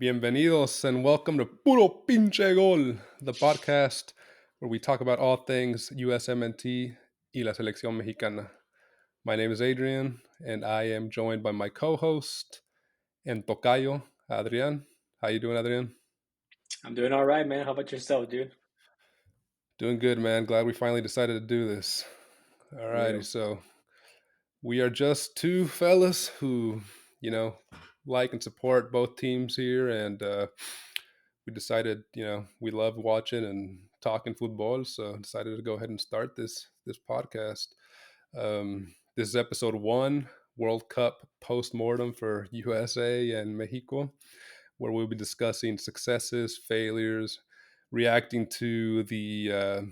Bienvenidos and welcome to Puro Pinche Gol, the podcast where we talk about all things USMNT y la Selección Mexicana. My name is Adrian, and I am joined by my co-host and tocayo, Adrian. How you doing, Adrian? I'm doing all right, man. How about yourself, dude? Doing good, man. Glad we finally decided to do this. All For righty, real. so we are just two fellas who, like and support both teams here, and we decided, we love watching and talking football, so decided to go ahead and start this podcast. This is episode 1, World Cup Post Mortem for USA and Mexico, where we'll be discussing successes, failures, reacting to the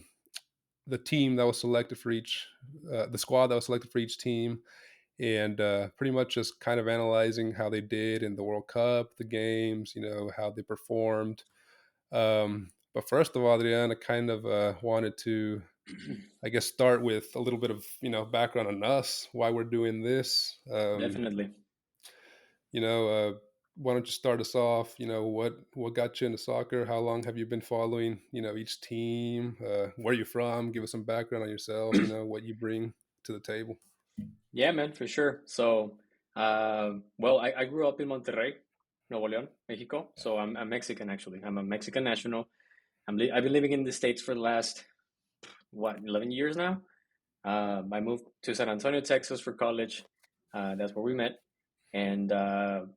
team that was selected for the squad that was selected for each team, and pretty much just kind of analyzing how they did in the World Cup, the games, how they performed. But first of all, Adriana, kind of wanted to, I guess, start with a little bit of background on us, why we're doing this. Definitely. Why don't you start us off? What got you into soccer? How long have you been following each team? Where are you from? Give us some background on yourself. What you bring to the table. Yeah, man, for sure. So, I grew up in Monterrey, Nuevo León, Mexico. So I'm Mexican, actually. I'm a Mexican national. I've been living in the States for the last, 11 years now. I moved to San Antonio, Texas for college. That's where we met. And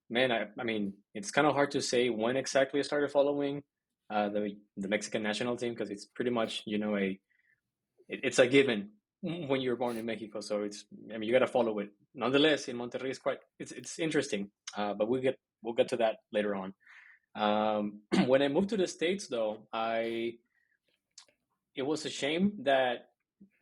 man, I mean, it's kind of hard to say when exactly I started following the Mexican national team because it's pretty much, it's a given when you're born in Mexico. So you got to follow it. Nonetheless, in Monterrey, it's interesting. But we'll get to that later on. When I moved to the States, though, it was a shame that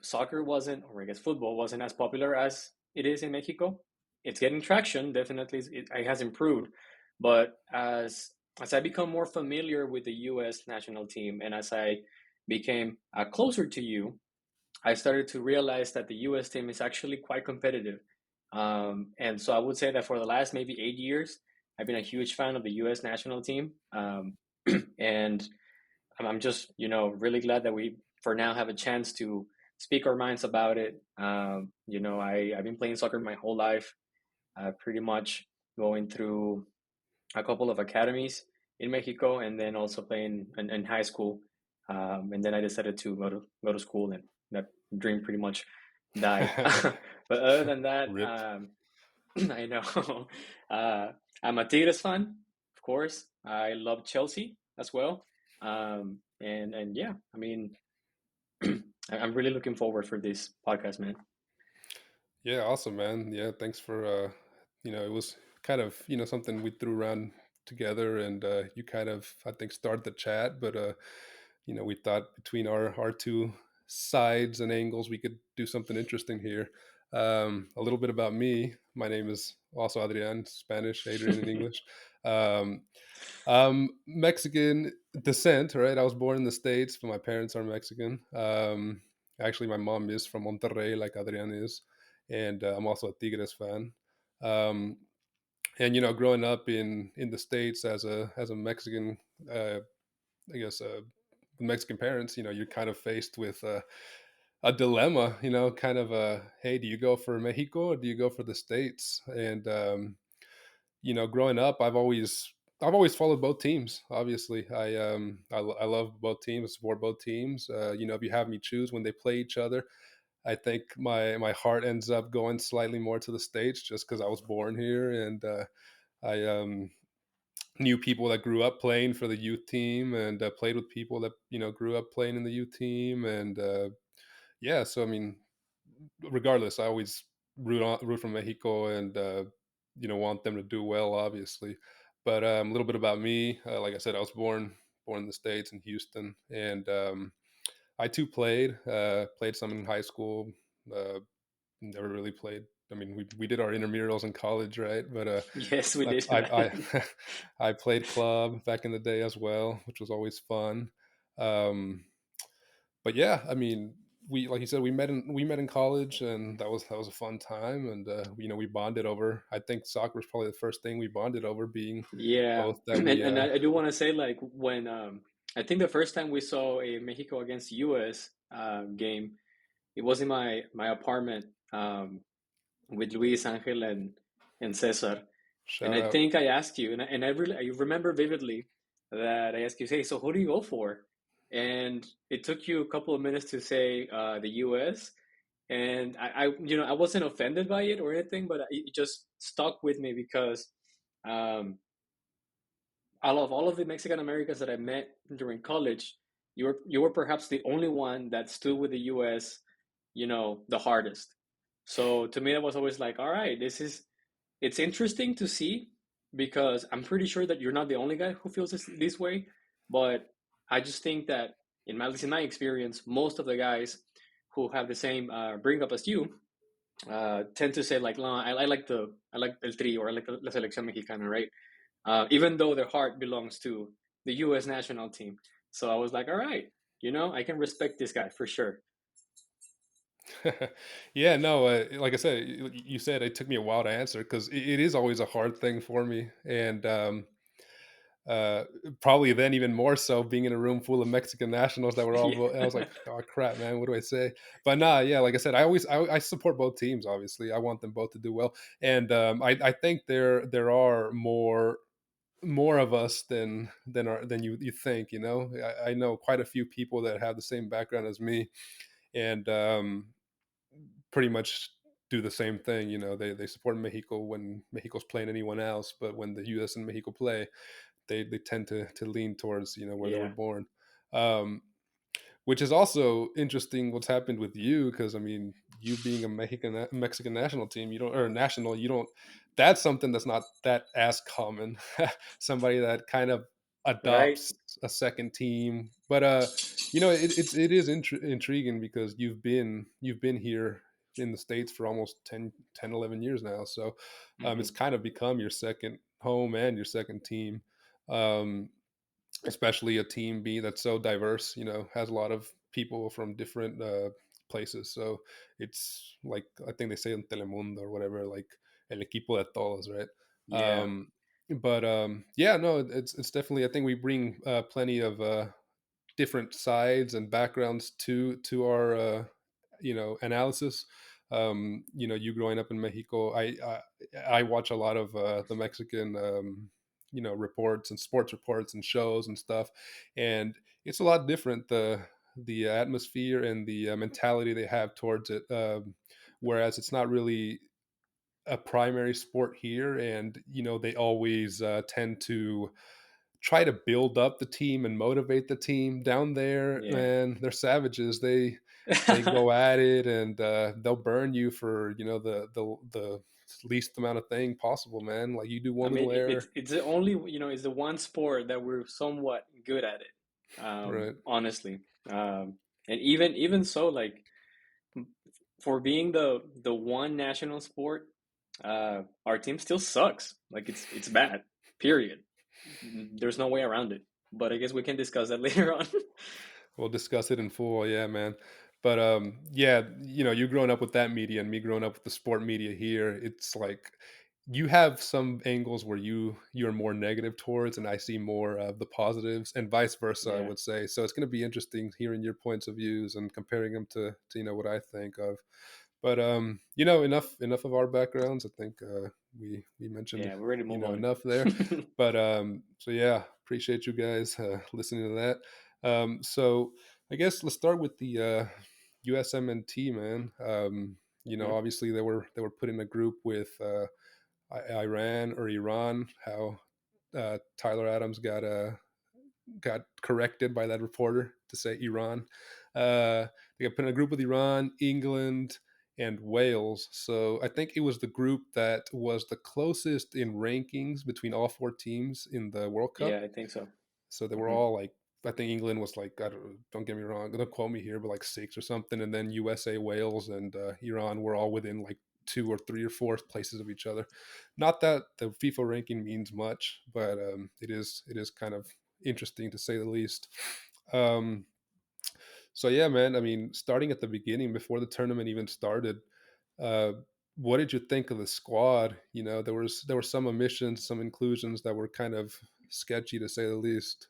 soccer wasn't, or I guess football wasn't as popular as it is in Mexico. It's getting traction, definitely. It has improved, but as I become more familiar with the U.S. national team, and as I became closer to you, I started to realize that the U.S. team is actually quite competitive. And so I would say that for the last maybe 8 years, I've been a huge fan of the U.S. national team. And I'm just, really glad that we, for now, have a chance to speak our minds about it. I've been playing soccer my whole life, pretty much going through a couple of academies in Mexico, and then also playing in high school. And then I decided to go to school, and that dream pretty much died. But other than that, Rip. I know I'm a Tigres fan, of course. I love Chelsea as well, and yeah, I mean, I'm really looking forward for this podcast, man. Yeah, awesome, man. Yeah, thanks for it was kind of, something we threw around together, and you kind of, I think, started the chat, but we thought between our two sides and angles we could do something interesting here. A little bit about me. My name is also Adrian, Spanish, Adrian in English. Um, I'm Mexican descent, right? I was born in the States, but my parents are Mexican. Actually, my mom is from Monterrey, like Adrian is, and I'm also a Tigres fan. Um, and growing up in the States as a Mexican, I guess, Mexican parents, you're kind of faced with a dilemma, kind of hey, do you go for Mexico or do you go for the States? And growing up, I've always followed both teams. Obviously, I love both teams, support both teams. If you have me choose when they play each other, I think my heart ends up going slightly more to the States just because I was born here, and I knew people that grew up playing for the youth team, and played with people that grew up playing in the youth team, and yeah. So I mean, regardless, I always root for Mexico, and want them to do well, obviously. But a little bit about me. Like I said, I was born in the States in Houston, and I too played some in high school. Uh, Never really played. I mean, we did our intramurals in college, right? But Yes, we did. I I played club back in the day as well, which was always fun. Um, but yeah, I mean, we like you said, we met in college, and that was a fun time, and we bonded over. I think soccer was probably the first thing we bonded over, being Yeah, both that we and I do want to say like when I think the first time we saw a Mexico against US game, it was in my apartment with Luis Angel and Cesar. And shout I out. think I asked you, and I remember vividly that I asked you, hey, so who do you go for? And it took you a couple of minutes to say the U.S. And I wasn't offended by it or anything, but it just stuck with me because um, out of all of the Mexican Americans that I met during college, you were perhaps the only one that stood with the U.S. The hardest. So to me, that was always like, all right, it's interesting to see because I'm pretty sure that you're not the only guy who feels this way. But I just think that at least in my experience, most of the guys who have the same bring up as you tend to say like, no, I like el tri or I like la selección mexicana, right? Even though their heart belongs to the U.S. national team. So I was like, all right, I can respect this guy for sure. Yeah, no, like I said, you said it took me a while to answer because it is always a hard thing for me, and uh, probably then even more so being in a room full of Mexican nationals that were all. Yeah, I was like, oh crap, man, what do I say? But nah, yeah, like I said, I support both teams. Obviously, I want them both to do well, and I think there are more of us than you think. I know quite a few people that have the same background as me, and pretty much do the same thing. They support Mexico when Mexico's playing anyone else, but when the U.S. and Mexico play, they tend to lean towards where they were yeah, born. Um, which is also interesting what's happened with you, because I mean, you being a Mexican national team, you don't or national, you don't. That's something that's not that as common. Somebody that kind of right. adopts a second team, but it is intriguing because you've been here in the States for almost 10, 11 years now, so it's Hmm. kind of become your second home and your second team. Um, Especially a team B that's so diverse, has a lot of people from different places. So it's like, I think they say in Telemundo or whatever, like el equipo de todos, right? Yeah, But yeah, no, it's definitely. I think we bring plenty of different sides and backgrounds to our analysis. You growing up in Mexico, I watch a lot of the Mexican reports and sports reports and shows and stuff, and it's a lot different, the atmosphere and the mentality they have towards it. Whereas it's not really a primary sport here, and they always tend to try to build up the team and motivate the team. Down there, yeah. man, they're savages. They go at it, and they'll burn you for the least amount of thing possible, man. Like, you do I one mean, little error, it's the only it's the one sport that we're somewhat good at it. right? Honestly, and even so, like for being the one national sport, our team still sucks. Like it's bad. Period. There's no way around it. But I guess we can discuss that later on. We'll discuss it in full, yeah, man. But yeah, you growing up with that media and me growing up with the sport media here, it's like you have some angles where you're more negative towards, and I see more of the positives, and vice versa, I Yeah, would say. So it's going to be interesting hearing your points of views and comparing them to what I think of. But enough of our backgrounds. I think we mentioned yeah, we're ready to move on. enough there. But so yeah, appreciate you guys listening to that. So I guess let's start with the USMNT, man. Hmm. Obviously they were put in a group with Iran or Iran. How Tyler Adams got corrected by that reporter to say Iran. They got put in a group with Iran, England, and Wales. So I think it was the group that was the closest in rankings between all four teams in the World Yeah, Cup. I think so. So they were Hmm. all like, I think England was like, don't get me wrong, don't quote me here, but like six or something. And then USA, Wales, and Iran were all within like two or three or four places of each other. Not that the FIFA ranking means much, but it is kind of interesting to say the least. Um, So yeah, man. I mean, starting at the beginning before the tournament even started, uh, what did you think of the squad? You know, there were some omissions, some inclusions that were kind of sketchy to say the least.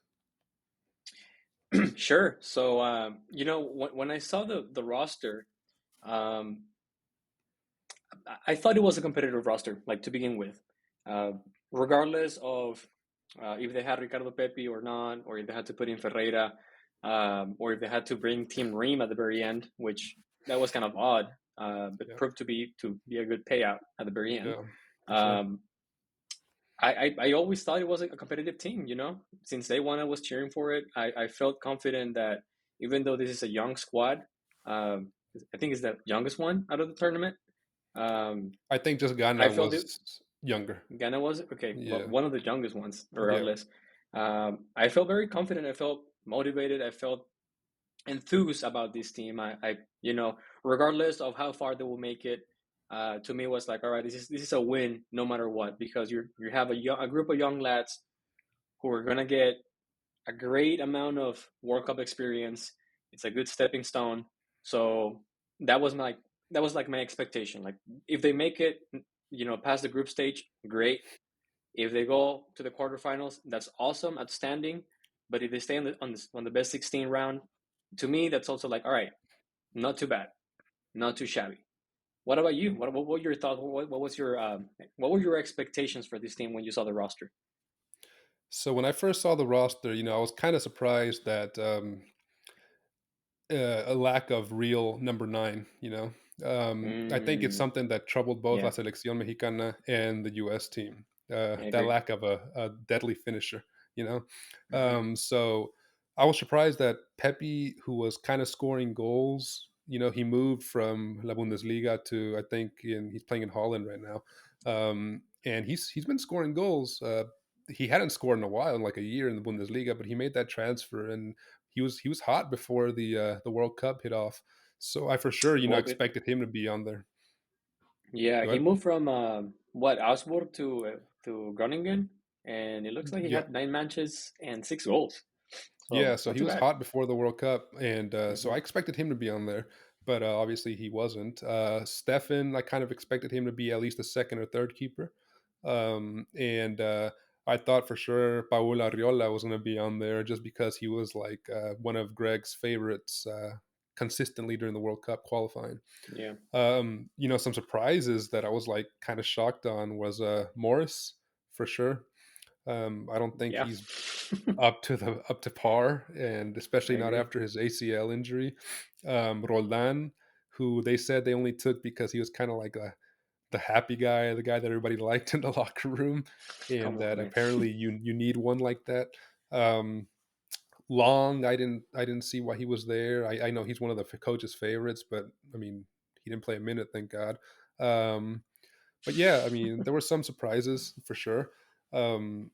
Sure. So, when I saw the roster, um, I thought it was a competitive roster, like to begin with, uh, regardless of if they had Ricardo Pepi or not, or if they had to put in Ferreira, or if they had to bring Team Ream at the very end, which that was kind of odd, but Yeah, proved to be a good payout at the very end. yeah, for sure. Um, I always thought it was a competitive team, Since day one, I was cheering for it. I felt confident that even though this is a young squad, um, I think it's the youngest one out of the tournament. Um, I think just I Ghana felt it. was younger. Ghana was okay. Well, Yeah, one of the youngest ones, yeah. regardless. I felt very confident. I felt motivated. I felt enthused about this team. Regardless of how far they will make it, to me it was like, all right, this is a win no matter what, because you have a group of young lads who are gonna get a great amount of World Cup experience. It's a good stepping stone. So that was my that was like my expectation. Like if they make it, past the group stage, great. If they go to the quarterfinals, that's awesome, outstanding. But if they stay on the best 16 round, to me that's also like, all right, not too bad, not too shabby. What about you? What were your thoughts? What were your expectations for this team when you saw the roster? So when I first saw the roster, I was kind of surprised that a lack of real number nine. I think it's Mm, something that troubled both La yeah, Selección Mexicana and the U.S. team. I That agree. lack of a deadly finisher. You know, Hmm. so I was surprised that Pepe, who was kind of scoring goals, he moved from La Bundesliga to I think he's playing in Holland right now, and he's been scoring goals. He hadn't scored in a while, in like a year in the Bundesliga, but he made that transfer and he was hot before the World Cup hit off. So I for sure, Well, expected him to be on there. yeah, Go he ahead. moved from what, Augsburg to Groningen, and it looks like he Yeah. had 9 matches and 6 goals. Yeah, So so not he too was bad. hot before the World Cup, and so I Hmm. expected him to be on there, but obviously he wasn't. Stefan, I kind of expected him to be at least a second or third keeper, and I thought for sure Paul Arriola was going to be on there just because he was like one of Greg's favorites consistently during the World Cup qualifying. Yeah, Some surprises that I was like kind of shocked on was Morris for sure. I don't think yeah, he's up to par, and I especially not agree. after his ACL injury. Roldan, who they said they only took because he was kind of like the happy guy, the guy that everybody liked in the locker room, and Come on, that man. apparently you need one like that. Um, Long, I didn't see why he was there. I know he's one of the coach's favorites, but I mean he didn't play a minute, thank God. Um, but yeah, I mean, there were some surprises for sure. Um,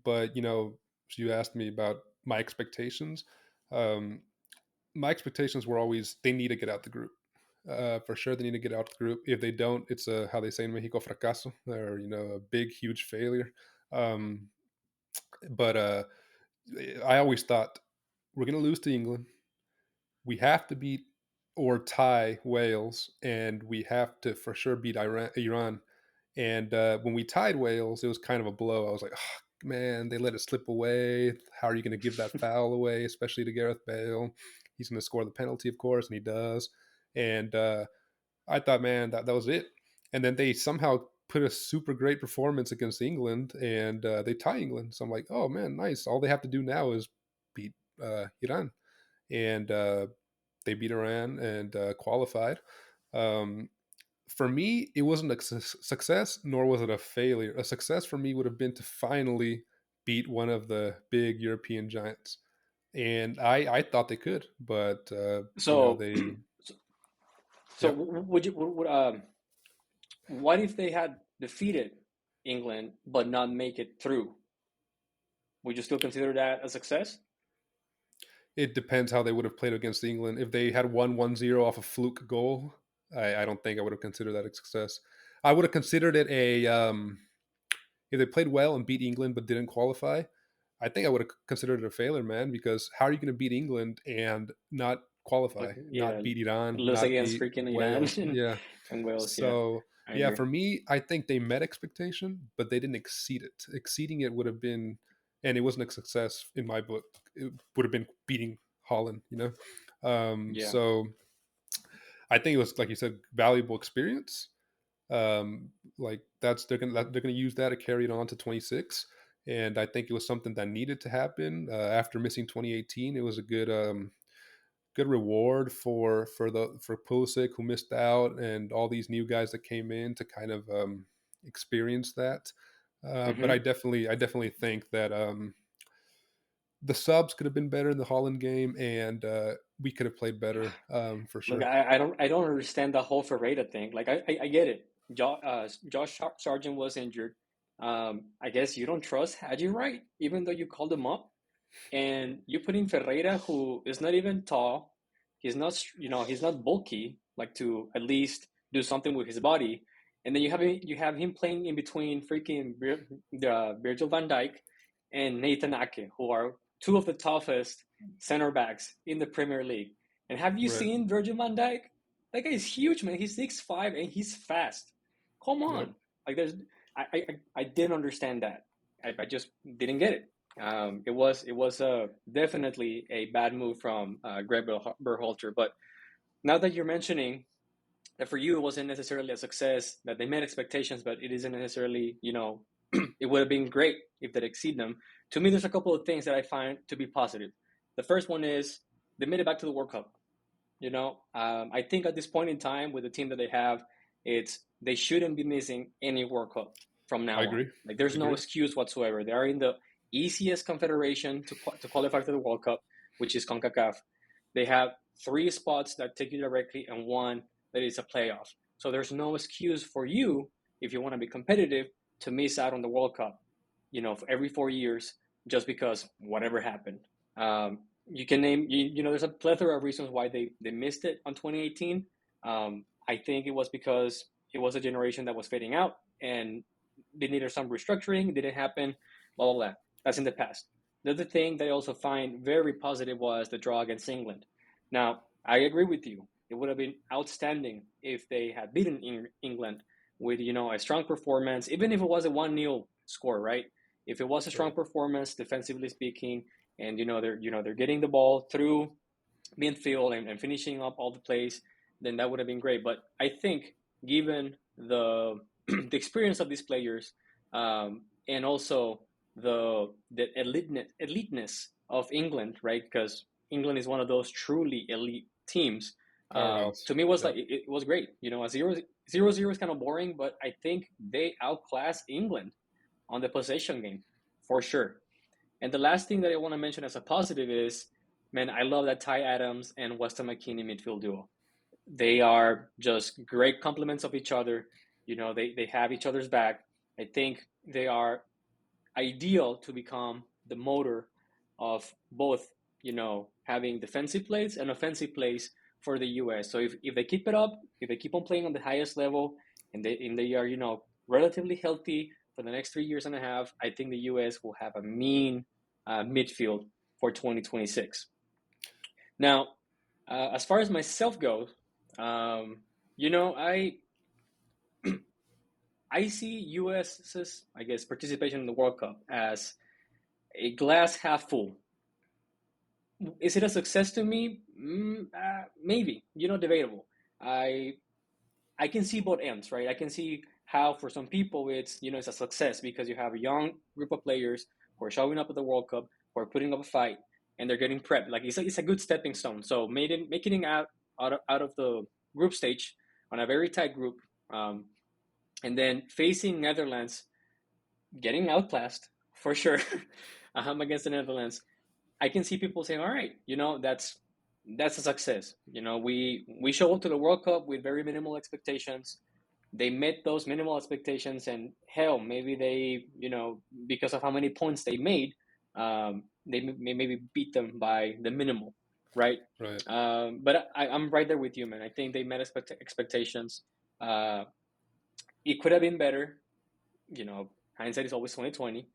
but you asked me about my expectations. Um, my expectations were always they need to get out the group. For sure, they need to get out the group. If they don't, it's a how they say in Mexico fracaso, or a big, huge failure. Um, but I always thought we're going to lose to England. We have to beat or tie Wales, and we have to for sure beat Iran. And when we tied Wales, it was kind of a blow. I was like, oh, man, they let it slip away. How are you going to give that foul away, especially to Gareth Bale? He's going to score the penalty, of course, and he does. And I thought, man, that was it. And then they somehow put a super great performance against England, and they tie England. So I'm like, oh man, nice. All they have to do now is beat Iran, and they beat Iran and qualified. Um, for me, it wasn't a success, nor was it a failure. A success for me would have been to finally beat one of the big European giants, and I thought they could, but So, they so, so yep. what if they had defeated England but not make it through? Would you still consider that a success? It depends how they would have played against England. If they had won 1-0 off a fluke goal, I don't think I would have considered that a success. I would have considered it a if they played well and beat England but didn't qualify. I think I would have considered it a failure, man, because how are you going to beat England and not qualify, Okay, not yeah, beat Iran, lose not against beat freaking Iran Wales. Yeah. and Wales. Yeah, So I yeah, agree. for me, I think they met expectation, but they didn't exceed it. Exceeding it would have been, and it wasn't a success in my book. It would have been beating Holland, you know. Yeah. So I think it was, like you said, valuable experience. Like that's they're gonna use that to carry it on to 26, and I think it was something that needed to happen after missing 2018. It was a good reward for Pulisic, who missed out, and all these new guys that came in to kind of experience that. But Hmm. I definitely think that the subs could have been better in the Holland game, and we could have played better for Look, sure. I don't understand the whole Ferreira thing. Like I get it. Josh Sargent was injured. I guess you don't trust Hadji, right? Even though you called him up, and you put in Ferreira, who is not even tall. He's not, he's not bulky, like to at least do something with his body. And then you have him playing in between freaking Virgil van Dijk and Nathan Ake, who are two of the toughest center backs in the Premier League. And have you Right. seen Virgil van Dijk? That guy is huge, man. He's 6'5" and he's fast. Come Yep. on, like I didn't understand that. I just didn't get it. It was definitely a bad move from Greg Berhalter. But now that you're mentioning that for you it wasn't necessarily a success, that they met expectations, but it isn't necessarily, it would have been great if they exceed them. To me, there's a couple of things that I find to be positive. The first one is they made it back to the World Cup. I think at this point in time with the team that they have, they shouldn't be missing any World Cup from I now on. agree. Like I there's no agree. excuse whatsoever. They are in the easiest confederation to qualify for the World Cup, which is CONCACAF. They have three spots that take you directly and one that is a playoff. So there's no excuse for you if you want to be competitive to miss out on the World Cup. For every 4 years just because whatever happened. You can name there's a plethora of reasons why they missed it on 2018. I think it was because it was a generation that was fading out and they needed some restructuring. It didn't happen. Blah blah blah. That's in the past. The other thing that I also find very positive was the draw against England. Now I agree with you. It would have been outstanding if they had beaten England with a strong performance, even if it was a 1-0 score, right? If it was a strong Right. performance, defensively speaking, and they're getting the ball through midfield and finishing up all the plays, then that would have been great. But I think given the the experience of these players, and also the eliteness of England, right? Because England is one of those truly elite teams. Powerhouse. To me, it was Yep. like it was great. A 0-0 is kind of boring, but I think they outclassed England on the possession game for sure. And the last thing that I want to mention as a positive is, man, I love that Ty Adams and Weston McKennie midfield duo. They are just great complements of each other. They have each other's back. I think they are ideal to become the motor of both, having defensive plays and offensive plays for the US. So if they keep it up, if they keep on playing on the highest level and they are, relatively healthy for the next 3 years and a half, I think the US will have a mean midfield for 2026. Now, as far as myself goes, um, I see US's, I guess, participation in the World Cup as a glass half full. Is it a success to me? Maybe, debatable. I I can see both ends, right? I can see how for some people it's a success because you have a young group of players who are showing up at the World Cup, who are putting up a fight, and they're getting prepped. Like it's a good stepping stone. So making it out of the group stage on a very tight group, and then facing Netherlands, getting outclassed for sure against the Netherlands. I can see people saying, "All right, that's a success." We show up to the World Cup with very minimal expectations. They met those minimal expectations, and hell, maybe they, because of how many points they made, they may maybe beat them by the minimal, right? Right. But I'm right there with you, man. I think they met expectations. Uh, it could have been better. Hindsight is always 2020.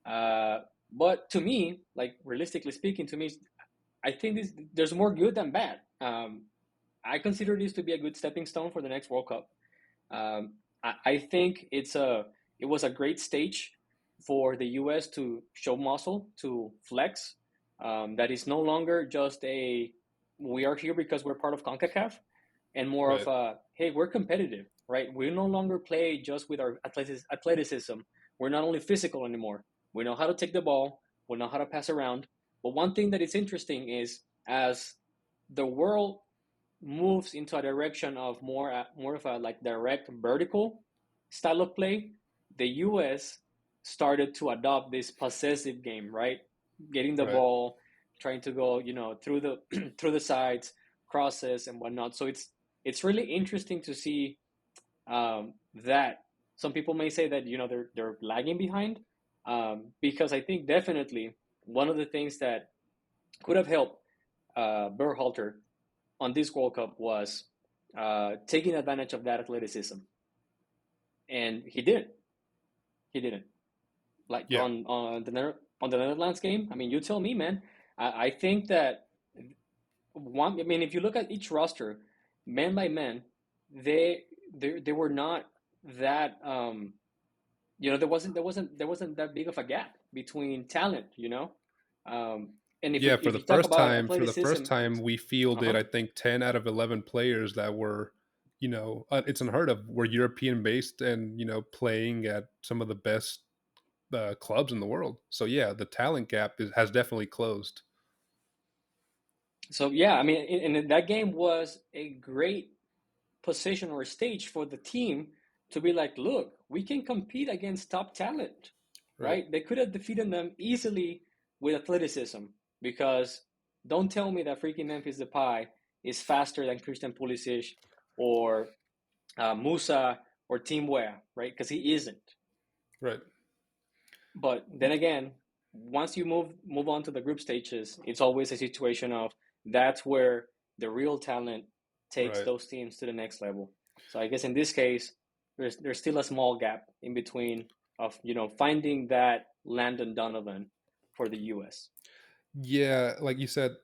Uh, but to me, like realistically speaking, to me, I think there's more good than bad. Um, I consider this to be a good stepping stone for the next World Cup. I think it was a great stage for the U.S. to show muscle, to flex. That is no longer just a we are here because we're part of CONCACAF, and more of Right. a hey, we're competitive, right? We no longer play just with our athleticism. We're not only physical anymore. We know how to take the ball. We know how to pass around. But one thing that is interesting is as the world moves into a direction of more of a like direct vertical style of play, the US started to adopt this possessive game, right? Getting the Right. ball, trying to go, through the through the sides, crosses and whatnot. So it's really interesting to see that some people may say that they're lagging behind, because I think definitely one of the things that could have helped Berhalter on this World Cup was taking advantage of that athleticism, and he didn't. He didn't. Like Yeah. on the Netherlands game. I mean, you tell me, man. I think that one. I mean, if you look at each roster, man by man, they were not that. There wasn't that big of a gap between talent. And Yeah, if you talk about for the athleticism, first time, we fielded, uh-huh. I think, 10 out of 11 players that were, it's unheard of, were European based and, playing at some of the best clubs in the world. So, yeah, the talent gap has definitely closed. So yeah, I mean, and that game was a great position or stage for the team to be like, look, we can compete against top talent, Right. right? They could have defeated them easily with athleticism because don't tell me that freaking Memphis Depay is faster than Christian Pulisic or Musa or Team Weah, right? Because he isn't. Right. But then again, once you move on to the group stages, it's always a situation of that's where the real talent takes Right. those teams to the next level. So I guess in this case, there's still a small gap in between of finding that Landon Donovan for the U.S. Yeah, like you said,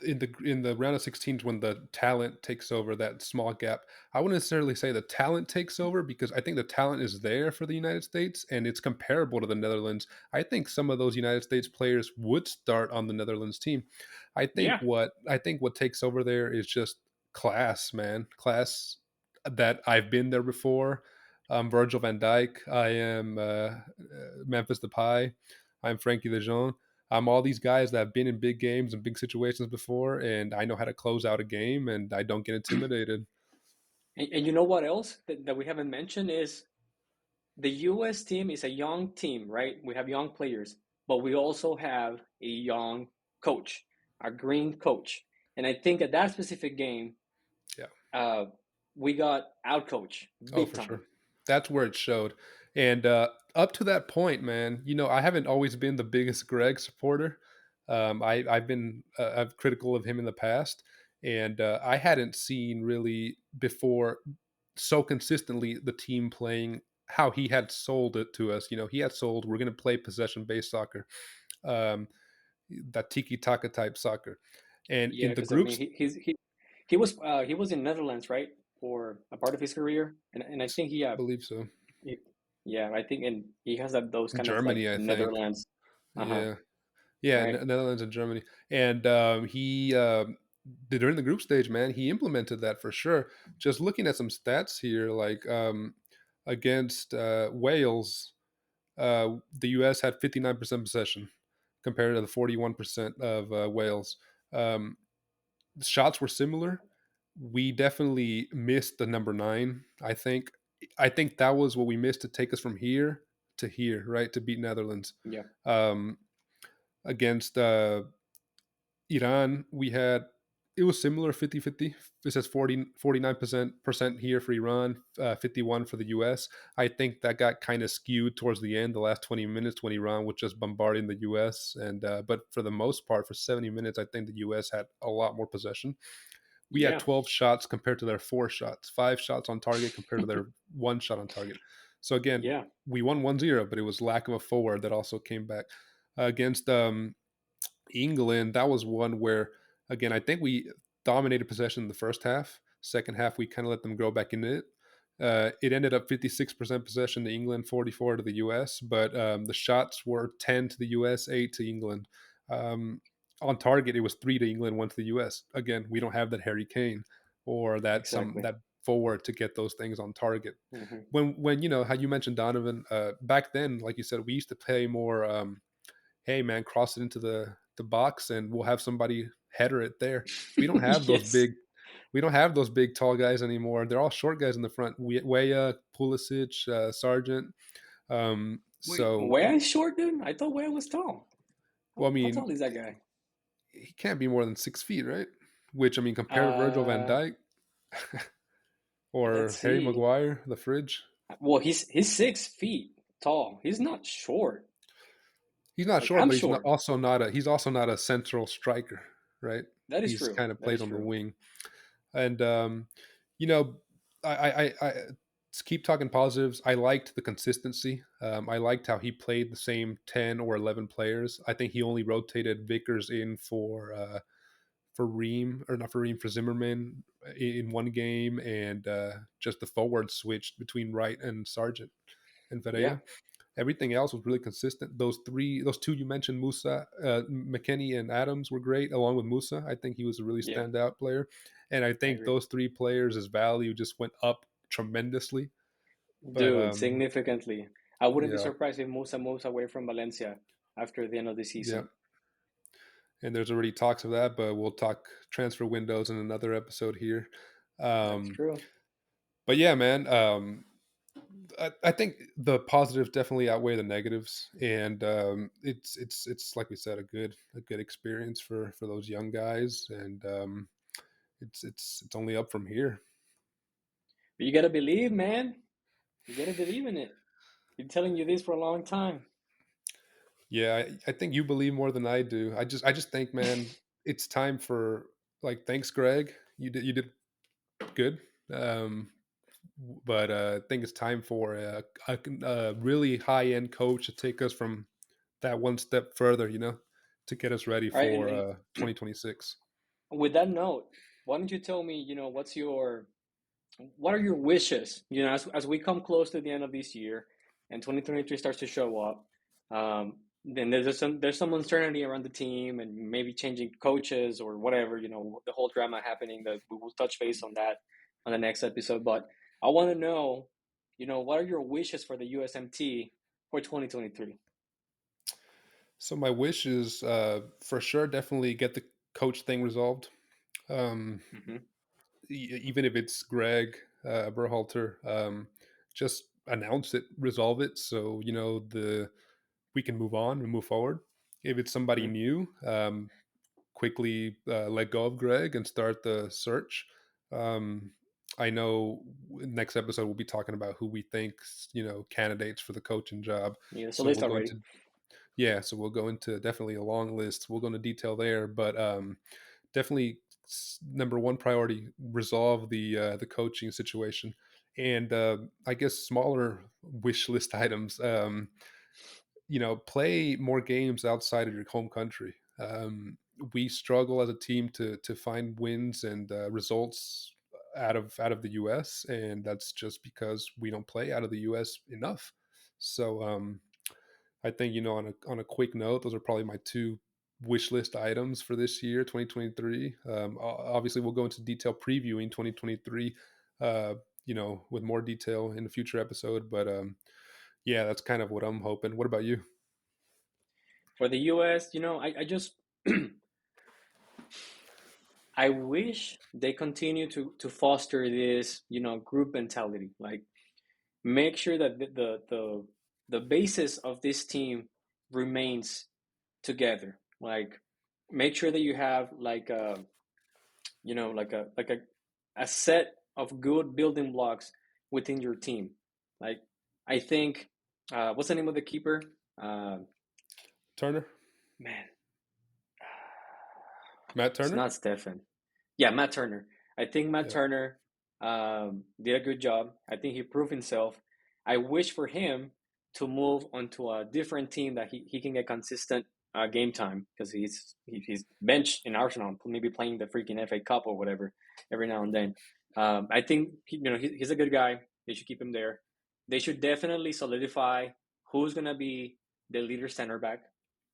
in the round of 16s when the talent takes over that small gap, I wouldn't necessarily say the talent takes over because I think the talent is there for the United States and it's comparable to the Netherlands. I think some of those United States players would start on the Netherlands team. Yeah, I think what takes over there is just class, man. Class that I've been there before. I'm Virgil van Dijk. I am Memphis Depay. I'm Frankie de Jong. I'm all these guys that have been in big games and big situations before, and I know how to close out a game, and I don't get intimidated. and you know what else that we haven't mentioned is the U.S. team is a young team, right? We have young players, but we also have a young coach, a green coach. And I think at that specific game, Yeah. uh, we got out coach Oh, big for sure. time. That's where it showed. And up to that point, man, I haven't always been the biggest Greg supporter. I've been I've critical of him in the past, and I hadn't seen really before so consistently the team playing how he had sold it to us. He had sold we're going to play possession based soccer, um, that tiki taka type soccer, and Yeah, in the because I mean groups, he was in Netherlands, right, for a part of his career, and I think I believe so, he yeah, I think and he has that those in kind of like Germany, I think. Netherlands, Yeah. Yeah, right, Netherlands and Germany, and he during the group stage, man, he implemented that for sure. Just looking at some stats here, like against Wales, the U.S. had 59% possession compared to the 41% of Wales. Um, the shots were similar. We definitely missed the number 9. I think that was what we missed to take us from here to here, right? To beat Netherlands. yeah, Um, against Iran, we had it was similar 50-50. It says 49% here for Iran, 51 for the US. I think that got kind of skewed towards the end, the last 20 minutes when Iran was just bombarding the US. And but for the most part, for 70 minutes, I think the US had a lot more possession. We had yeah, 12 shots compared to their 4 shots, 5 shots on target compared to their 1 shot on target. So again, yeah, we won 1-0, but it was lack of a forward that also came back. Against England, that was one where, again, dominated possession in the first half. Second half, we kind of let them grow back into it. It ended up 56% possession to England, 44 to the US, but the shots were 10 to the US, 8 to England. Um, on target, it was 3 to England, 1 to the US. Again, we don't have that Harry Kane or Exactly. that forward to get those things on target. Hmm. When you know how you mentioned Donovan back then, like you said, we used to play more. Hey man, cross it into the box, and we'll have somebody header it there. We don't have those Yes. big we don't have those big tall guys anymore. They're all short guys in the front. Weah, Pulisic, Sargent. Wait, So, Where is short, dude? I thought Where was tall. well, I How tall mean, is that guy? he can't be more than 6 feet, right? Which I mean, compare to Virgil Van Uh, Dyke let's or Harry see. Maguire, the fridge. Well, he's 6 feet tall. He's not short. He's not Like short, I'm but short. he's also not a central striker, right? That is He's true. kind of That played is on the true. wing. And you know, I to keep talking positives. I liked the consistency. I liked how he played the same 10 or 11 players. I think he only rotated Vickers in for Ream or not for Ream for Zimmerman in one game, and just the forward switched between Wright and Sargent and Yeah. Pereira. Everything else was really consistent. Those two you mentioned, Musa, McKennie, and Adams were great, along with Musa. I think he was a really Yeah. standout player, and I I think agree. those three players' value just went up tremendously. But Dude, significantly. I wouldn't be yeah, surprised if Musa moves away from Valencia after the end of the yeah, season. and there's already talks of that, but we'll talk transfer windows in another episode here. That's Um, true. but yeah, man, I think the positives definitely outweigh the negatives, and it's like we said, a good experience for those young guys, and it's only up from here. But you gotta believe, man. You gotta believe in it. Been telling you this for a long time. Yeah, I think you believe more than I do. I just think, man, it's time for like thanks, Greg. You did good. Um, but I think it's time for a really high end coach to take us from that one step further, to get us ready All right, for and 2026. with that note, why don't you tell me, what are your wishes? As we come close to the end of this year and 2023 starts to show up, then there's some uncertainty around the team and maybe changing coaches or whatever, the whole drama happening that we will touch base on that on the next episode. But I want to know, what are your wishes for the USMT for 2023? So my wish is for sure, definitely get the coach thing resolved. Um, Hmm. Even if it's Greg Berhalter, just announce it, resolve it, so the we can move on and move forward. If it's somebody Hmm. new, quickly let go of Greg and start the search. Um, I know next episode we'll be talking about who we think candidates for the coaching job. Yeah, there's a So list we'll go already. into yeah, so we'll go into definitely a long list. We'll go into detail there, but definitely number one priority resolve the coaching situation, and I guess smaller wish list items. Play more games outside of your home country. We struggle as a team to find wins and results out of the U.S., and that's just because we don't play out of the U.S. enough. So I think on a quick note, those are probably my two wish list items for this year, 2023. Obviously, we'll go into detail previewing 2023. Uh, with more detail in a future episode, but yeah, that's kind of what I'm hoping. What about you? For the US, I just I wish they continue to foster this, group mentality. Like make sure that the basis of this team remains together. Like make sure that you have like a set of good building blocks within your team. Like I think what's the name of the keeper? Uh, Turner, Man, Matt it's Turner. not Stefan. Yeah, Matt Turner. I think Matt Yeah, Turner did a good job. I think he proved himself. I wish for him to move onto a different team that he can get consistent. game time because he's benched in Arsenal, maybe playing the freaking FA Cup or whatever every now and then. I think he's a good guy. They should keep him there. They should definitely solidify who's gonna be the leader center back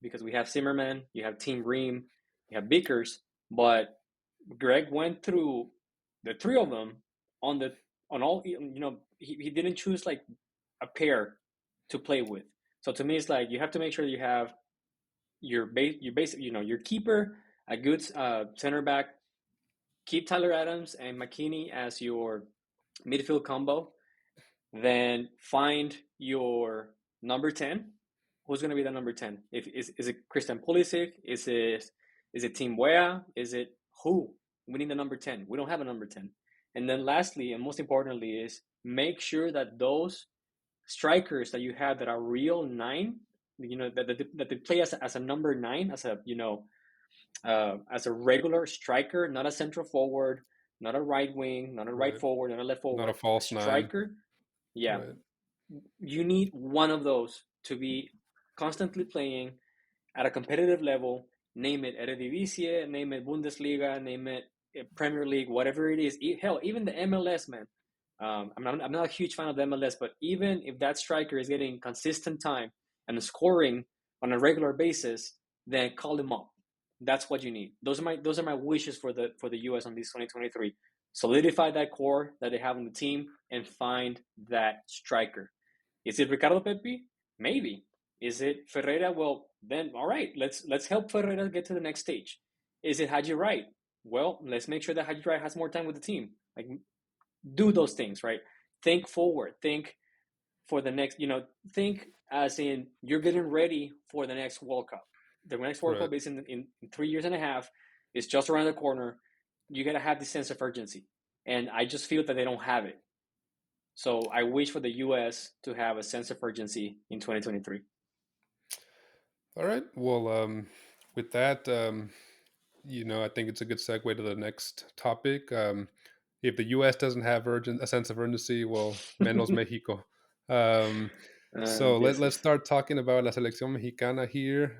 because we have Zimmerman, you have Team Ream, you have Bickers, but Greg went through the three of them on the on all. He didn't choose like a pair to play with. So to me, it's like you have to make sure you have your keeper, a good center back. Keep Tyler Adams and McKinney as your midfield combo. Then find your number 10. Who's going to be the number 10? Is it Christian Pulisic? Is it Team Wea? Is it who? We need the number 10. We don't have a number 10. And then lastly, and most importantly, is make sure that those strikers that you have that are real nine, that they play as a number nine, as a regular striker, not a central forward, not a right wing, not a right Right. forward, not a left Not a forward, a false nine. striker. Yeah, Right. you need one of those to be constantly playing at a competitive level. Name it Eredivisie, name it Bundesliga, name it Premier League, whatever it is. Hell, even the MLS, man. I'm not a huge fan of the MLS, but even if that striker is getting consistent time and scoring on a regular basis, then call him up. That's what you need. Those are my wishes for the US on this 2023. Solidify that core that they have on the team and find that striker. Is it Ricardo Pepi? Maybe. Is it Ferreira? Well, then all right. Let's help Ferreira get to the next stage. Is it Haji Wright? Well, let's make sure that Haji Wright has more time with the team. Like do those things, right? Think forward. Think for the next, think as in you're getting ready for the next World Cup. The next World Right. Cup is in 3 years and a half. It's just around the corner. You got to have this sense of urgency. And I just feel that they don't have it. So I wish for the US to have a sense of urgency in 2023. All right. Well, with that, I think it's a good segue to the next topic. If the U.S. doesn't have a sense of urgency, well, menos Mexico. Um, so let's Empieces. start talking about La Selección Mexicana here.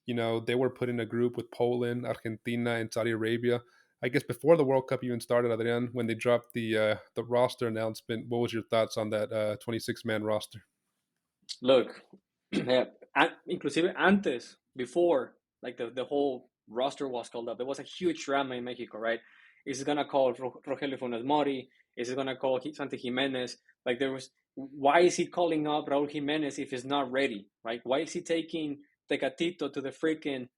They were put in a group with Poland, Argentina, and Saudi Arabia. I guess before the World Cup even started, Adrian, when they dropped the roster announcement, what was your thoughts on that 26-man roster? Look, yeah, inclusive antes, before, like the whole roster was called up, there was a huge drama in Mexico, right? Is it gonna call Rogelio Funes Mori? Is it gonna call Santi Jimenez? Like there was, why is he calling up Raúl Jimenez if he's not ready, right? Why is he taking Tecatito to the freaking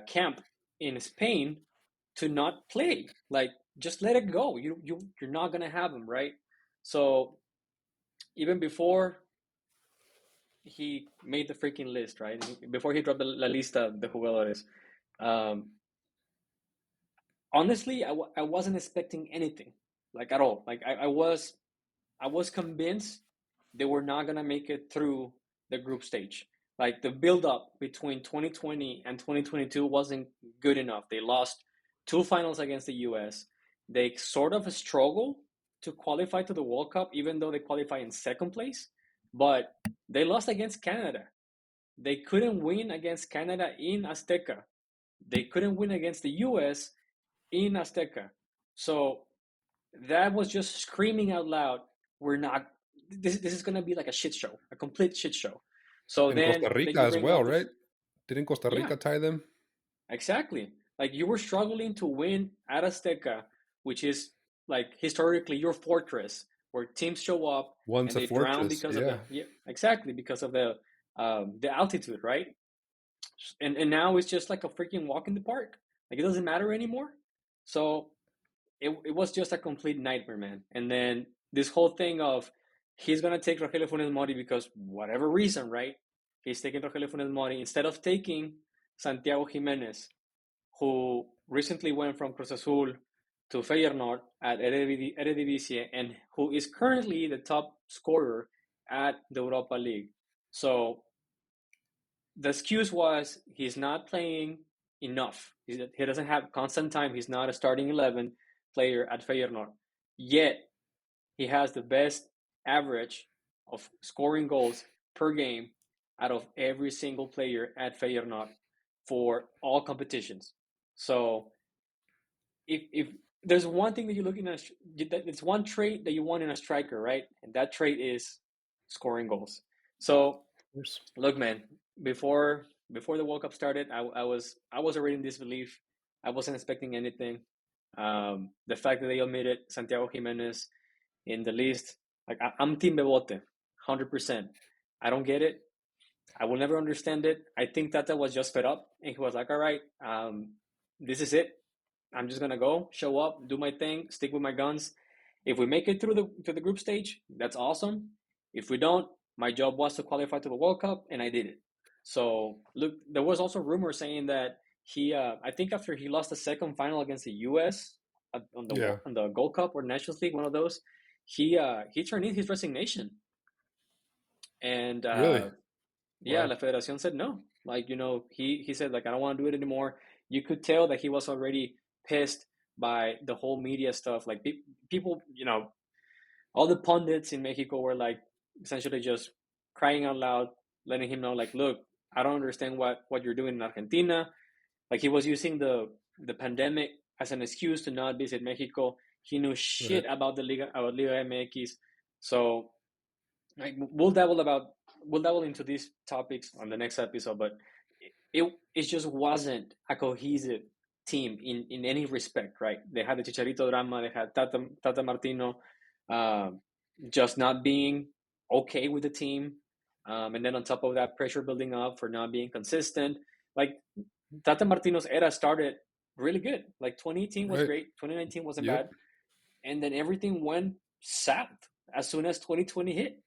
camp in Spain to not play? Like just let it go. You're not gonna have him, right? So even before he made the freaking list, right? Before he dropped la lista de jugadores. Um, Honestly, I wasn't expecting anything, like at all. Like I was convinced they were not gonna make it through the group stage. Like the build up between 2020 and 2022 wasn't good enough. They lost two finals against the US. They sort of struggled to qualify to the World Cup, even though they qualify in second place. But they lost against Canada. They couldn't win against Canada in Azteca. They couldn't win against the US in Azteca. So that was just screaming out loud, we're not, this is going to be like a shit show, a complete shit show. So And Costa then Rica you as bring well, up right? Didn't Costa yeah, Rica tie them? exactly. Like you were struggling to win at Azteca, which is like historically your fortress where teams show up Once and a they drown fortress, because of yeah. the altitude, right? And now it's just like a freaking walk in the park. Like it doesn't matter anymore. So it was just a complete nightmare, man. And then this whole thing of he's gonna take Rogelio Funes Mori because whatever reason, right? He's taking Rogelio Funes Mori instead of taking Santiago Jimenez, who recently went from Cruz Azul to Feyenoord at Eredivisie and who is currently the top scorer at the Europa League. So the excuse was he's not playing enough. He doesn't have constant time. He's not a starting 11 player at Feyenoord. Yet he has the best average of scoring goals per game out of every single player at Feyenoord for all competitions. So if there's one thing that you're looking at, it's one trait that you want in a striker, right? And that trait is scoring goals. So Yes. look, man, before the World Cup started, I was already in disbelief. I wasn't expecting anything. The fact that they omitted Santiago Jimenez in the list, like I'm Team Bebote, 100%. I don't get it. I will never understand it. I think Tata was just fed up, and he was like, "All right, this is it. I'm just gonna go, show up, do my thing, stick with my guns. If we make it through the group stage, that's awesome. If we don't, my job was to qualify to the World Cup, and I did it." So look, there was also rumors saying that I think after he lost the second final against the U.S. Yeah. On the Gold Cup or Nations League, one of those, he turned in his resignation, and Really? yeah, Wow. La Federación said no. Like, he said, like, I don't want to do it anymore. You could tell that he was already pissed by the whole media stuff. Like, people, all the pundits in Mexico were like essentially just crying out loud, letting him know, like, look, I don't understand what you're doing in Argentina. Like, he was using the pandemic as an excuse to not visit Mexico. He knew Right. shit about Liga MX. So like we'll dabble into these topics on the next episode, but it just wasn't a cohesive team in any respect, right? They had the Chicharito drama, they had Tata Martino, um, just not being okay with the team, and then on top of that, pressure building up for not being consistent. Like Tata Martino's era started really good. Like 2018 was Right. great, 2019 wasn't Yep. bad, and then everything went south as soon as 2020 hit.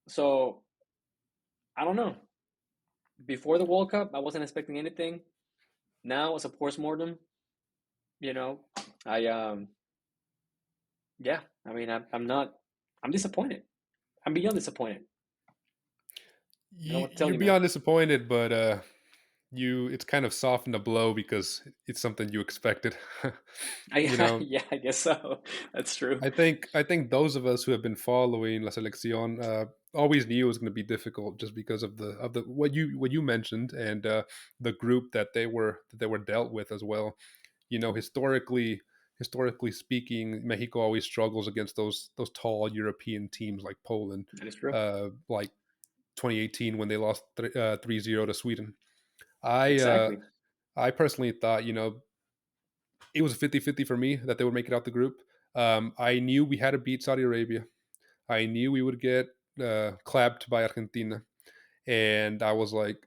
So I don't know. Before the World Cup, I wasn't expecting anything. Now, as a post mortem, you know, I yeah. I mean, I'm not. I'm disappointed. I'm beyond disappointed. I don't know You what to tell you're you, man. beyond disappointed, but you it's kind of softened the blow because it's something you expected. you know, Yeah, I guess so. That's true. I think those of us who have been following La Selección always knew it was going to be difficult just because of the what you mentioned and the group that they were dealt with as well. Historically speaking, Mexico always struggles against those tall European teams like Poland, That is true. like 2018 when they lost 3-0 to Sweden. I uh, Exactly. I personally thought it was 50-50 for me that they would make it out the group. I knew we had to beat Saudi Arabia. I knew we would get clapped by Argentina, and I was like,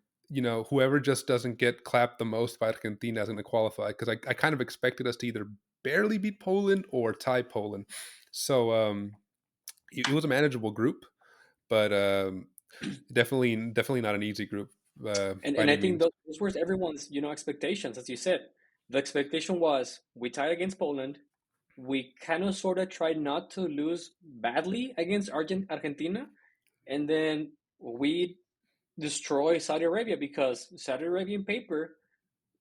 whoever just doesn't get clapped the most by Argentina is going to qualify because I kind of expected us to either barely beat Poland or tie Poland. So it was a manageable group, but definitely not an easy group And by and I any think means. those were everyone's expectations, as you said. The expectation was we tied against Poland. We kind of sort of tried not to lose badly against Argentina, and then we destroy Saudi Arabia because Saudi Arabian paper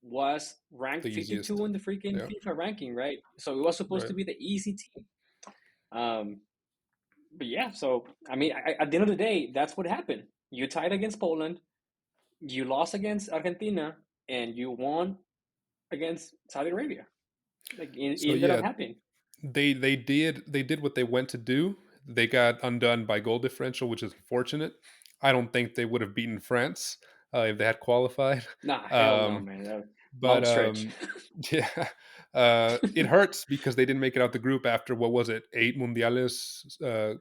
was The ranked easiest. 52 in the freaking Yeah. FIFA ranking, right? So it was supposed Right. to be the easy team. Um, but yeah, so I mean, at the end of the day, that's what happened. You tied against Poland, you lost against Argentina, and you won against Saudi Arabia. Like it So ended up yeah, happening. they did what they went to do. They got undone by goal differential, which is unfortunate. I don't think they would have beaten France if they had qualified. Nah, hell no, Um, man. but Long stretch. yeah, it hurts because they didn't make it out the group after what was it, 8 mundiales Yeah,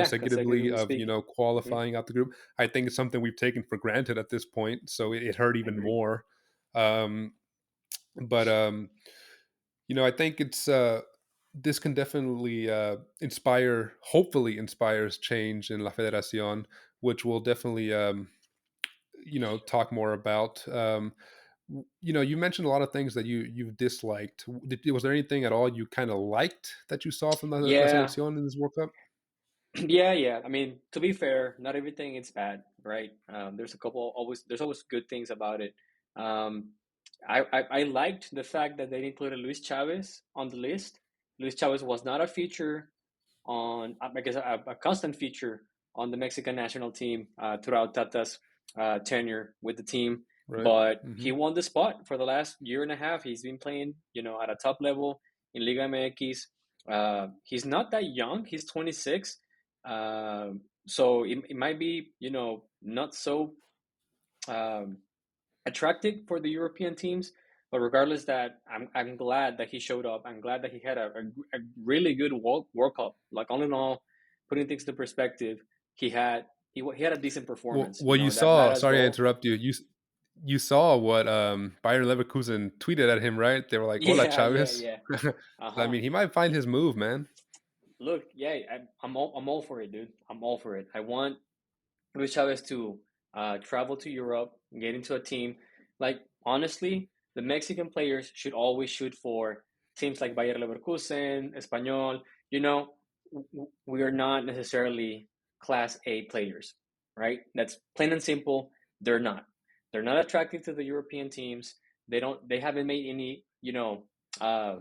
consecutively consecutively of speaking. Hmm. qualifying out the group. I think it's something we've taken for granted at this point, so it hurt I even agree. more. Um, but I think it's this can definitely hopefully inspires change in La Federación, which we'll definitely talk more about. You mentioned a lot of things that you've disliked. Was there anything at all you kind of liked that you saw from La Yeah, Selección in this World Cup? yeah, yeah. I mean, to be fair, not everything is bad, right? There's always good things about it. Um, I liked the fact that they included Luis Chavez on the list. Luis Chavez was not a feature on, I guess, a constant feature on the Mexican national team throughout Tata's tenure with the team, Right. but he Mhm. won the spot for the last year and a half. He's been playing, at a top level in Liga MX. He's not that young. He's 26. So it might be, not so um, attractive for the European teams. But regardless, that I'm glad that he showed up. I'm glad that he had a really good World Cup. Like all in all, putting things into perspective, he had he had a decent Well, performance. well, you That saw. last Sorry to goal. interrupt you. You saw what Bayer Leverkusen tweeted at him, right? They were like, "Hola, Yeah, yeah, Chavez." yeah. Uh So I huh. mean, he might find his move, man. Look, yeah, I'm all for it, dude. I'm all for it. I want Luis Chavez to travel to Europe, get into a team. Like honestly, the Mexican players should always shoot for teams like Bayer Leverkusen, Espanyol. You know, we are not necessarily Class A players, right? That's plain and simple. They're not. They're not attractive to the European teams. They don't. They haven't made any, uh,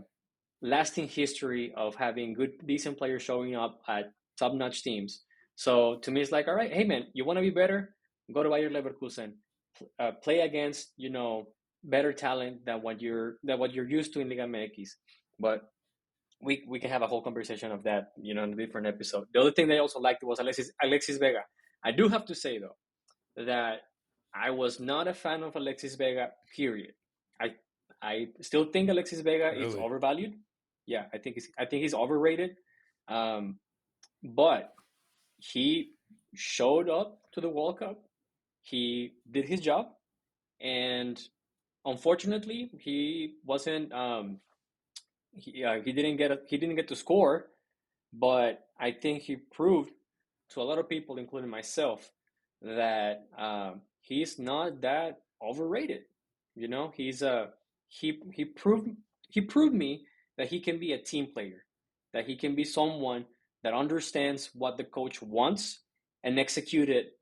lasting history of having good, decent players showing up at top-notch teams. So to me, it's like, all right, hey man, you want to be better? Go to Bayer Leverkusen, play against better talent than what you're used to in Liga MX. But we can have a whole conversation of that, in a different episode. The other thing that I also liked was Alexis Vega. I do have to say though that I was not a fan of Alexis Vega. Period. I I still think Alexis Vega is Really? overvalued. Yeah, I think he's overrated. Um, but he showed up to the World Cup. He did his job, and unfortunately, he wasn't. He didn't get to score, but I think he proved to a lot of people, including myself, that he's not that overrated. He proved me that he can be a team player, that he can be someone that understands what the coach wants and execute it,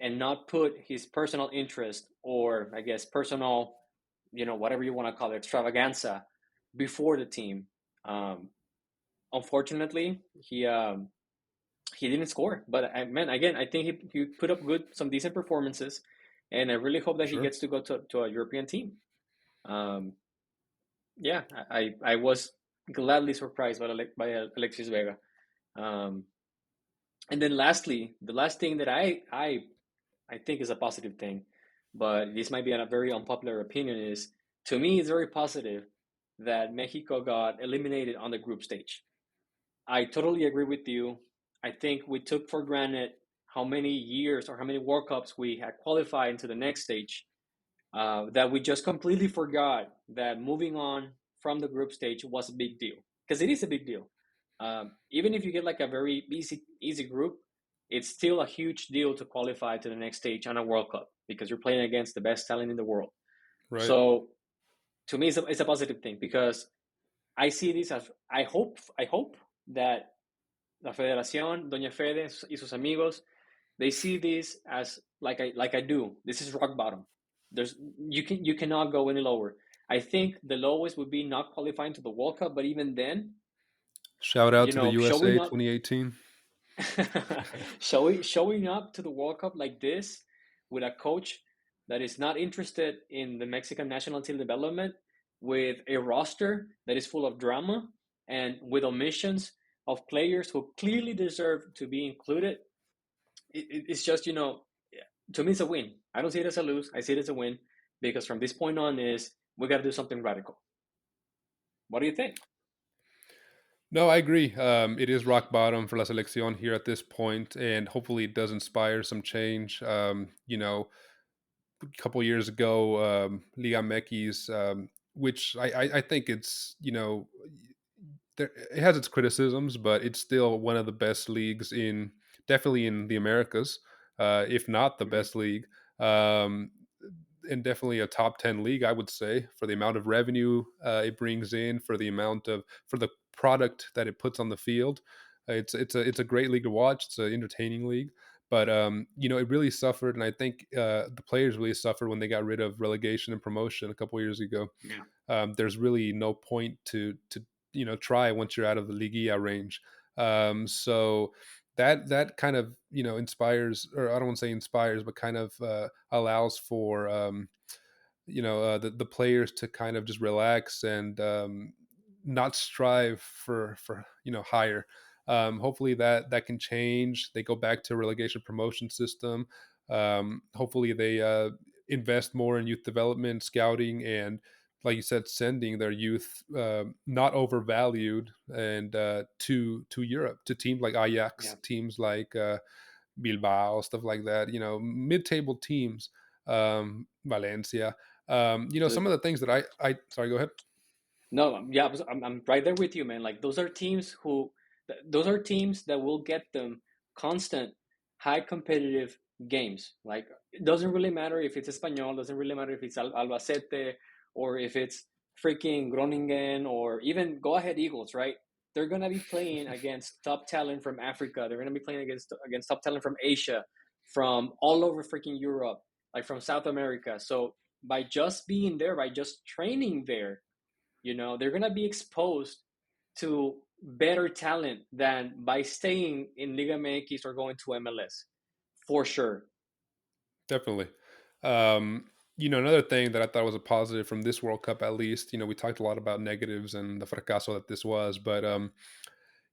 and not put his personal interest, or I guess personal, whatever you want to call it, extravaganza before the team. Um, Unfortunately, he didn't score. But man, again, I think he put up some decent performances, and I really hope that he Sure. gets to go to a European team. Um, yeah, I was gladly surprised by Alexis Vega. Um, and then lastly, the last thing that I think is a positive thing, but this might be a very unpopular opinion, is to me it's very positive that Mexico got eliminated on the group stage. I totally agree with you. I think we took for granted how many years or how many World Cups we had qualified into the next stage, that we just completely forgot that moving on from the group stage was a big deal, because it is a big deal. Even if you get like a very easy group, it's still a huge deal to qualify to the next stage on a World Cup, because you're playing against the best talent in the world. Right. So to me, it's a positive thing, because I see this as I hope that la Federación, Doña Fede y sus amigos, they see this as like I do. This is rock bottom. You cannot go any lower. I think the lowest would be not qualifying to the World Cup, but even then, Shout out to the showing USA up 2018. showing up to the World Cup like this with a coach that is not interested in the Mexican national team development, with a roster that is full of drama and with omissions of players who clearly deserve to be included. It's just, to me, it's a win. I don't see it as a lose. I see it as a win, because from this point on is we got to do something radical. What do you think? No, I agree. It is rock bottom for La Selección here at this point, and hopefully it does inspire some change. A couple years ago, Liga MX, which I think it's it has its criticisms, but it's still one of the best leagues in definitely in the Americas, if not the Mm-hmm. best league. Um, and definitely a top 10 league, I would say, for the amount of revenue it brings in, for the product that it puts on the field. It's a great league to watch. It's an entertaining league, but it really suffered, and I think the players really suffered when they got rid of relegation and promotion a couple years ago. Yeah. There's really no point to try once you're out of the Liguilla range. So that kind of inspires, or I don't want to say inspires, but kind of allows for the players to kind of just relax and not strive for higher. Hopefully that can change. They go back to a relegation promotion system. Hopefully they invest more in youth development, scouting, and like you said, sending their youth not overvalued and to Europe, to teams like Ajax, Yeah. teams like Bilbao, stuff like that. Mid-table teams, Valencia. So Some of the things that I sorry, go ahead. no, yeah, I'm right there with you, man. Like those are teams those are teams that will get them constant, high competitive games. Like it doesn't really matter if it's Espanyol, doesn't really matter if it's Albacete or if it's freaking Groningen or even Go Ahead Eagles, right? They're gonna be playing against top talent from Africa. They're gonna be playing against top talent from Asia, from all over freaking Europe, like from South America. So by just being there, by just training there, they're going to be exposed to better talent than by staying in Liga MX or going to MLS, for sure. Definitely. Another thing that I thought was a positive from this World Cup, at least, we talked a lot about negatives and the fracaso that this was, but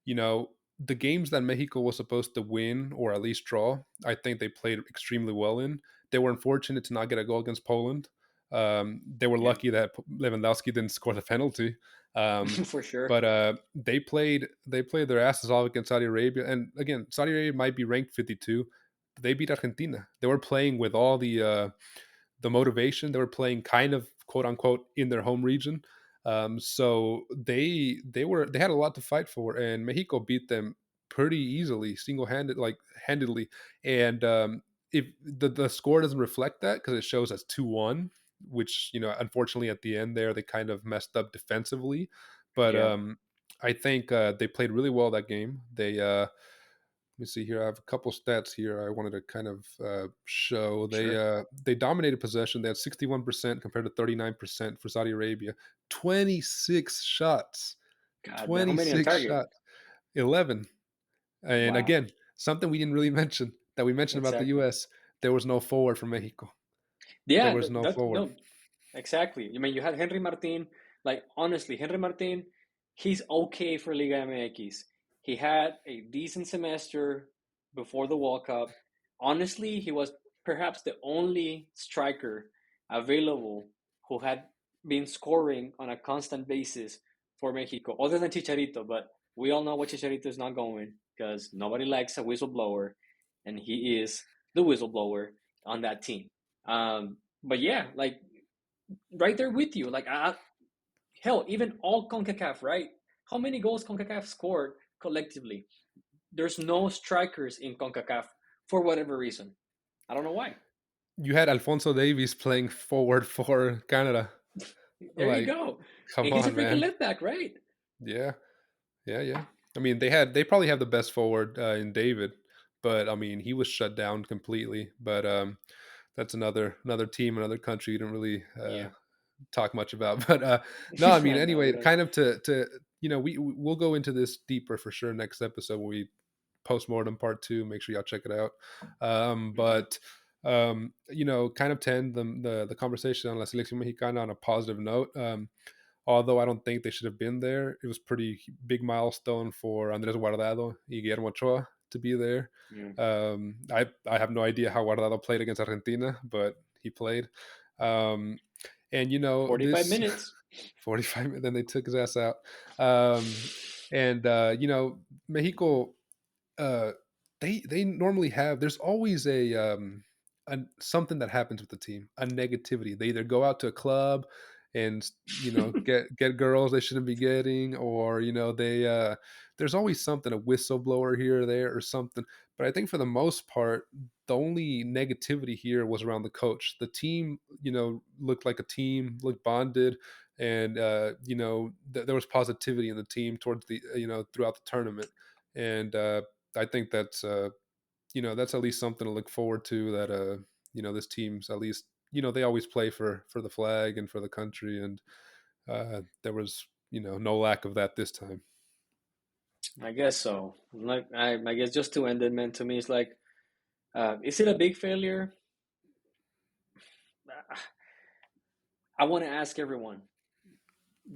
you know, the games that Mexico was supposed to win or at least draw, I think they played extremely well in. They were unfortunate to not get a goal against Poland. They were Yeah, lucky that Lewandowski didn't score the penalty. Um, for sure. but they played their asses off against Saudi Arabia, and again, Saudi Arabia might be ranked 52. They beat Argentina. They were playing with all the motivation. They were playing kind of quote unquote in their home region. So they had a lot to fight for, and Mexico beat them pretty easily, handedly. And if the score doesn't reflect that because it shows as 2-1, which unfortunately at the end there they kind of messed up defensively, but Yeah, I think they played really well that game. Let me see here. I have a couple stats here I wanted to kind of show. They sure. they dominated possession. They had 61% compared to 39% for Saudi Arabia. 26 shots. God damn, how many on 26 target? shots. 11. And Wow, again, something we didn't really mention that we mentioned about the exactly. US, there was no forward from Mexico. There Yeah, was no that forward. no, exactly. I mean, you had Henry Martin. Like honestly, Henry Martin, he's okay for Liga MX. He had a decent semester before the World Cup. Honestly, he was perhaps the only striker available who had been scoring on a constant basis for Mexico, other than Chicharito. But we all know what Chicharito is not going because nobody likes a whistleblower, and he is the whistleblower on that team. But yeah, like right there with you. Like hell, even all CONCACAF, right? How many goals CONCACAF scored collectively? There's no strikers in CONCACAF for whatever reason. I don't know why. You had Alfonso Davies playing forward for Canada. There you Like, go. come And he's a on, freaking man. left back, right? Yeah. Yeah, yeah. I mean, they probably have the best forward in David, but I mean, he was shut down completely. But that's another team, another country you don't really Yeah. talk much about. But no, I mean, No, we anyway, don't. kind of to we'll go into this deeper for sure next episode when we post mortem part two. Make sure y'all check it out. Mm-hmm. But kind of tend the conversation on La Selección Mexicana on a positive note. Although I don't think they should have been there, it was pretty big milestone for Andres Guardado y Guillermo Ochoa to be there. Yeah. I have no idea how Guardado played against Argentina, but he played. Um, and 45 this minutes. 45, then they took his ass out. Um, and Mexico, uh, they normally have. There's always a something that happens with the team, a negativity. They either go out to a club and get girls they shouldn't be getting, or they there's always something, a whistleblower here or there or something. But I think for the most part, the only negativity here was around the coach. The team, looked like a team, looked bonded, and there was positivity in the team towards the throughout the tournament, and I think that's at least something to look forward to. That this team's at least they always play for the flag and for the country, and there was no lack of that this time. I guess so. Like I guess just to end it, man. To me, it's like, is it a big failure? I want to ask everyone: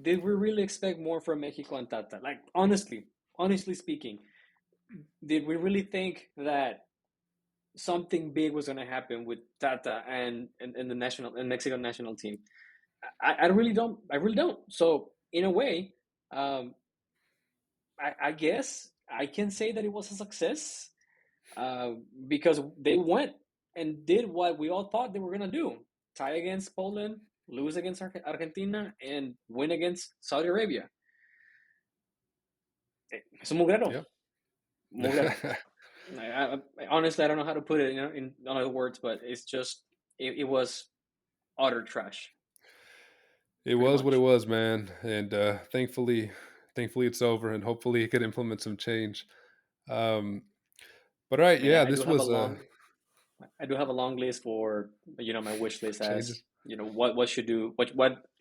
did we really expect more from Mexico and Tata? Like honestly speaking, did we really think that something big was going to happen with Tata and the national and Mexican national team? I really don't. I really don't. So in a way, um, I guess I can say that it was a success uh, because they went and did what we all thought they were going to do: tie against Poland, lose against Argentina, and win against Saudi Arabia. Es un mugrero, Yeah. mugrero. Honestly, I don't know how to put it in other words, but it's just it was utter trash, It pretty was what it much. was, man, and thankfully it's over, and hopefully it could implement some change. Um, but all right, And yeah, this was I do have a long list for my wish list as changes. what should do what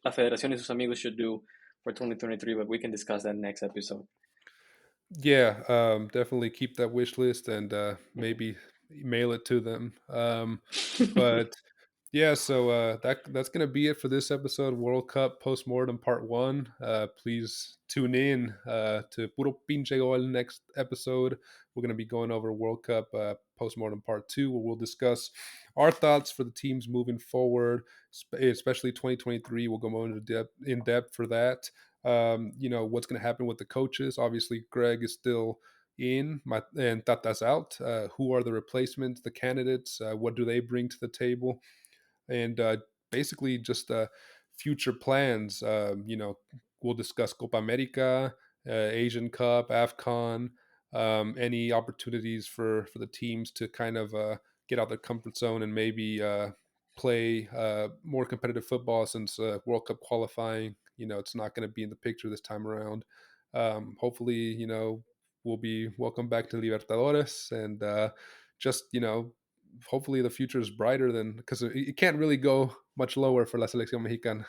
La Federación y sus amigos should do for 2023, but we can discuss that next episode. Yeah, definitely keep that wish list and Mhm. maybe mail it to them. But yeah, so that's gonna be it for this episode, World Cup Post Mortem Part One. Please tune in to Puro Pinche Gol next episode. We're gonna be going over World Cup Post Mortem Part Two, where we'll discuss our thoughts for the teams moving forward, especially 2023. We'll go more in depth for that. What's going to happen with the coaches. Obviously, Greg is still and Tata's out. Who are the replacements, the candidates? What do they bring to the table? And basically just future plans. We'll discuss Copa America, Asian Cup, AFCON, any opportunities for the teams to kind of get out their comfort zone and maybe play more competitive football since World Cup qualifying. It's not going to be in the picture this time around. Hopefully, we'll be welcome back to Libertadores and just hopefully the future is brighter than because it can't really go much lower for La Selección Mexicana.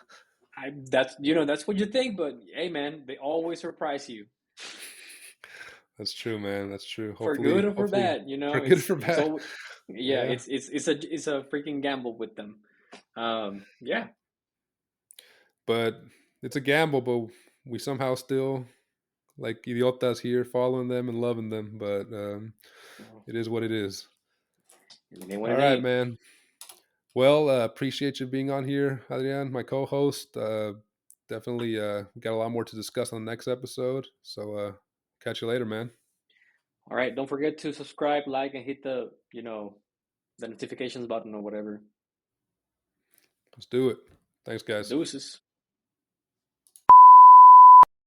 That's what you think, but hey, man, they always surprise you That's true, man. That's true. for good Hopefully, or for hopefully bad. for good or for It's bad. all yeah, Yeah, it's a freaking gamble with them. Yeah, but it's a gamble. But we somehow still like idiotas here, following them and loving them. But well, it is what it is. it ain't what All it right, ain't. man. Well, appreciate you being on here, Adrian, my co-host. Definitely, we got a lot more to discuss on the next episode. So, catch you later, man. All right, don't forget to subscribe, like, and hit the notifications button or whatever. Let's do it. Thanks, guys. Deuces.